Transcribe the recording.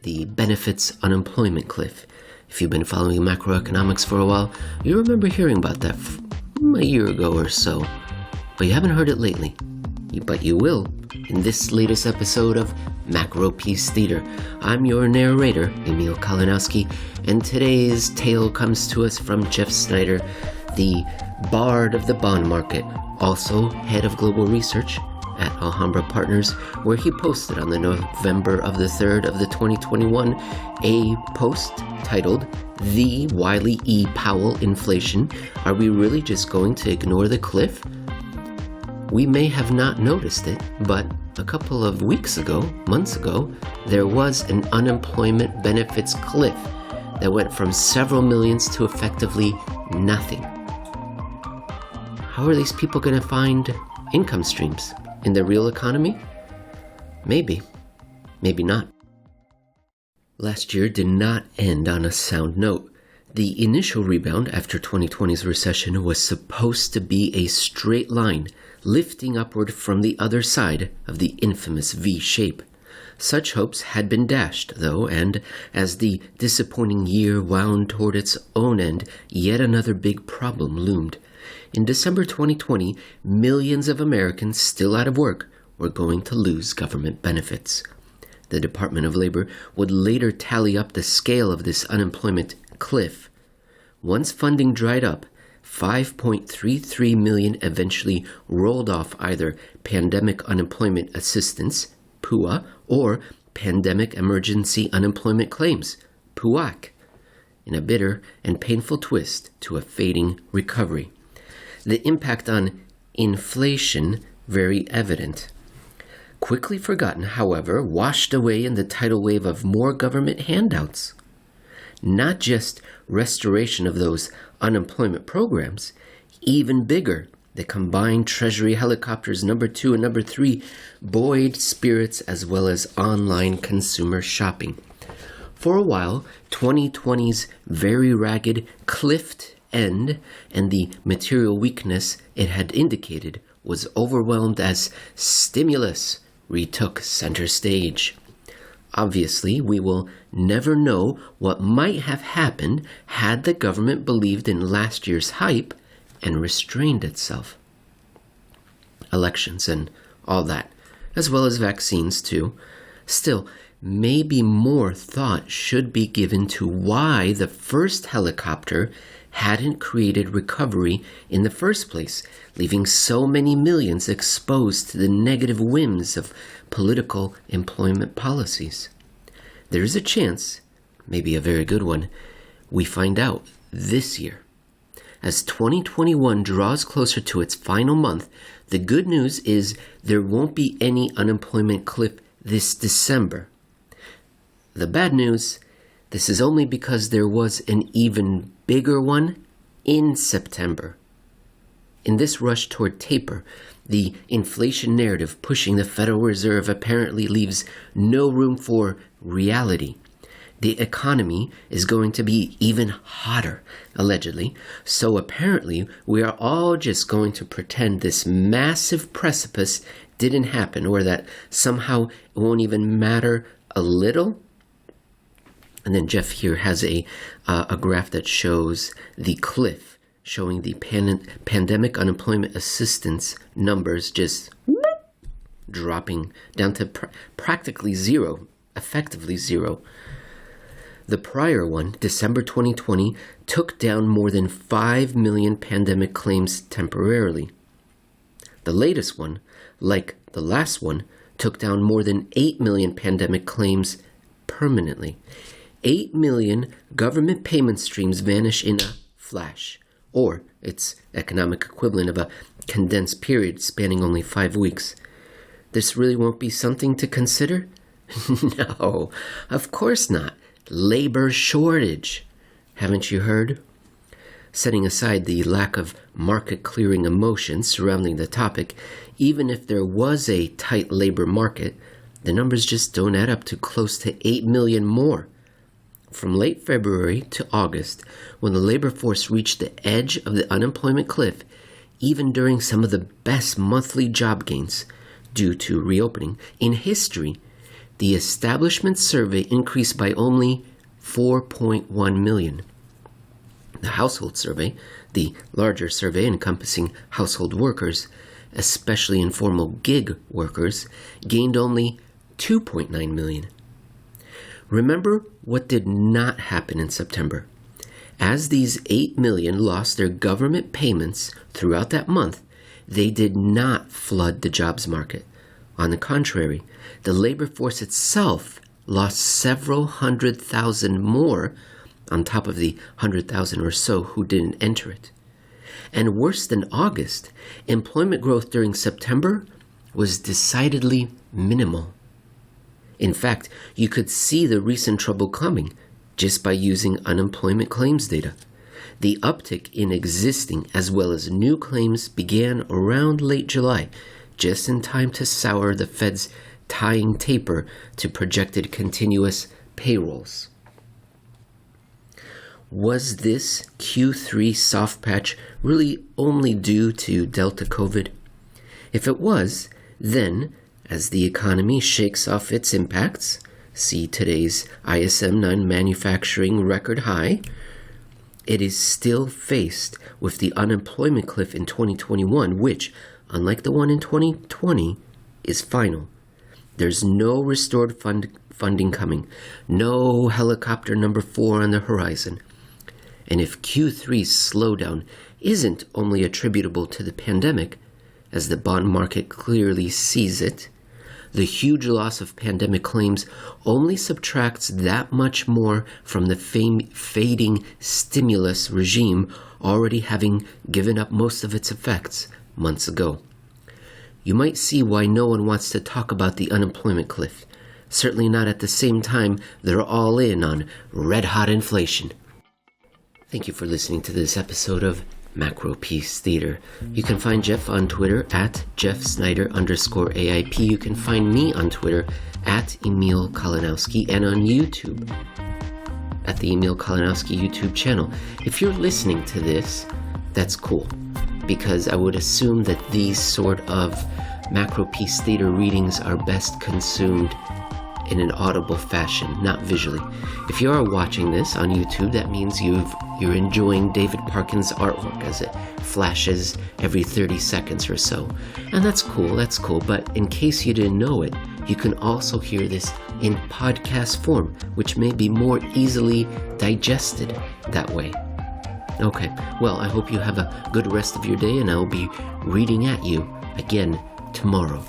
the benefits unemployment cliff. If you've been following macroeconomics for a while, you remember hearing about that a year ago or so, but you haven't heard it lately. But you will in this latest episode of Macropiece Theater. I'm your narrator, Emil Kalinowski, and today's tale comes to us from Jeff Snider, the bard of the bond market, also head of global research at Alhambra Partners, where he posted on the November of the 3rd of the 2021 a post titled, "The Wiley E. Powell Inflation. Are we really just going to ignore the cliff?" We may have not noticed it, but a couple of months ago, there was an unemployment benefits cliff that went from several millions to effectively nothing. How are these people going to find income streams? In the real economy? Maybe. Maybe not. Last year did not end on a sound note. The initial rebound after 2020's recession was supposed to be a straight line, lifting upward from the other side of the infamous V shape. Such hopes had been dashed, though, and as the disappointing year wound toward its own end, yet another big problem loomed. In December 2020, millions of Americans still out of work were going to lose government benefits. The Department of Labor would later tally up the scale of this unemployment cliff. Once funding dried up, 5.33 million eventually rolled off either Pandemic Unemployment Assistance, PEUC, or Pandemic Emergency Unemployment Claims, PEUC, in a bitter and painful twist to a fading recovery. The impact on inflation very evident. Quickly forgotten, however, washed away in the tidal wave of more government handouts. Not just restoration of those unemployment programs, even bigger, the combined Treasury helicopters number 2 and number 3 buoyed spirits as well as online consumer shopping. For a while, 2020's very ragged cliffed end and the material weakness it had indicated was overwhelmed as stimulus retook center stage. Obviously, we will never know what might have happened had the government believed in last year's hype and restrained itself. Elections and all that, as well as vaccines too. Still, maybe more thought should be given to why the first helicopter hadn't created recovery in the first place, leaving so many millions exposed to the negative whims of political employment policies. There is a chance, maybe a very good one, we find out this year. As 2021 draws closer to its final month, the good news is there won't be any unemployment cliff this December. The bad news, this is only because there was an even bigger one in September. In this rush toward taper, the inflation narrative pushing the Federal Reserve apparently leaves no room for reality. The economy is going to be even hotter, allegedly, so apparently we are all just going to pretend this massive precipice didn't happen, or that somehow it won't even matter a little. And then Jeff here has a graph that shows the cliff, showing the pandemic unemployment assistance numbers just dropping down to practically zero, effectively zero. The prior one, December 2020, took down more than 5 million pandemic claims temporarily. The latest one, like the last one, took down more than 8 million pandemic claims permanently. 8 million government payment streams vanish in a flash, or its economic equivalent of a condensed period spanning only 5 weeks. This really won't be something to consider? No, of course not. Labor shortage. Haven't you heard? Setting aside the lack of market-clearing emotions surrounding the topic, even if there was a tight labor market, the numbers just don't add up to close to 8 million more. From late February to August, when the labor force reached the edge of the unemployment cliff, even during some of the best monthly job gains due to reopening in history, the establishment survey increased by only 4.1 million. The household survey, the larger survey encompassing household workers, especially informal gig workers, gained only 2.9 million. Remember what did not happen in September. As these 8 million lost their government payments throughout that month, they did not flood the jobs market. On the contrary, the labor force itself lost several 100,000 more on top of the 100,000 or so who didn't enter it. And worse than August, employment growth during September was decidedly minimal. In fact, you could see the recent trouble coming just by using unemployment claims data. The uptick in existing as well as new claims began around late July, just in time to sour the Fed's tying taper to projected continuous payrolls. Was this Q3 soft patch really only due to Delta COVID? If it was, then, as the economy shakes off its impacts, see today's ISM non-manufacturing record high, it is still faced with the unemployment cliff in 2021, which, unlike the one in 2020, is final. There's no restored funding coming, no helicopter number 4 on the horizon. And if Q3's slowdown isn't only attributable to the pandemic, as the bond market clearly sees it, the huge loss of pandemic claims only subtracts that much more from the fading stimulus regime already having given up most of its effects months ago. You might see why no one wants to talk about the unemployment cliff, certainly not at the same time they're all in on red-hot inflation. Thank you for listening to this episode of Macropiece Theater. You can find Jeff on Twitter at JeffSnider_AIP. You can find me on Twitter at Emil Kalinowski and on YouTube at the Emil Kalinowski YouTube channel. If you're listening to this, that's cool, because I would assume that these sort of Macropiece Theater readings are best consumed in an audible fashion, not visually. If you are watching this on YouTube, that means you're enjoying David Parkin's artwork as it flashes every 30 seconds or so. And that's cool, but in case you didn't know it, you can also hear this in podcast form, which may be more easily digested that way. Okay, well, I hope you have a good rest of your day, and I'll be reading at you again tomorrow.